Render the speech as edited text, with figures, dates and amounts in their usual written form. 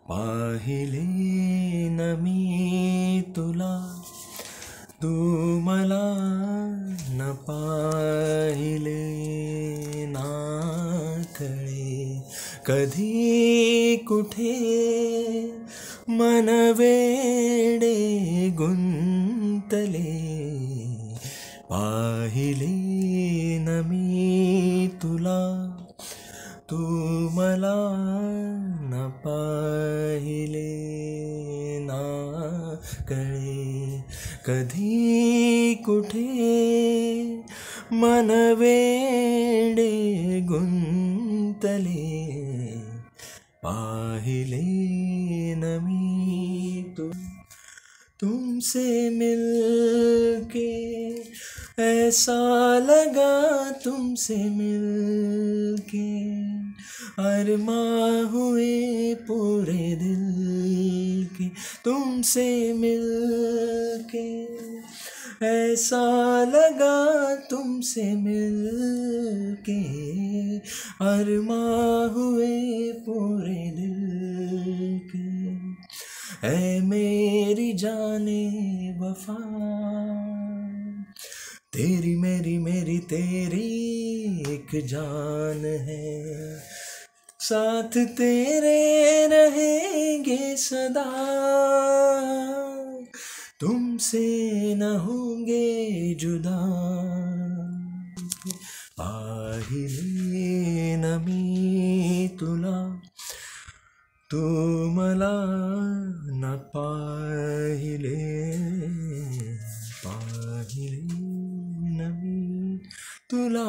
पाहिले न मी तुला, तू मला न पाहिले ना कळे. कधी कुठे मन वेडे गुंतले, पाहिले न मी तुला, तू मला न पाहिले ना कळे. कधी कुठे मन वेडे गुंतले, पाहिले न मी तुमसे मिलके ऐसा लगा, तुमसे मिलके अरमां हुए पूरे दिल के. तुमसे मिलके ऐसा लगा, तुमसे मिलके अरमां हुए पूरे दिल के. ऐ मेरी जाने वफा, तेरी मेरी मेरी तेरी एक जान है. साथ तेरे रहेंगे सदा, तुमसे न होंगे जुदा. पाहिले न मी तुला, तू मला न पाहिले. पाहिले न मी तुला.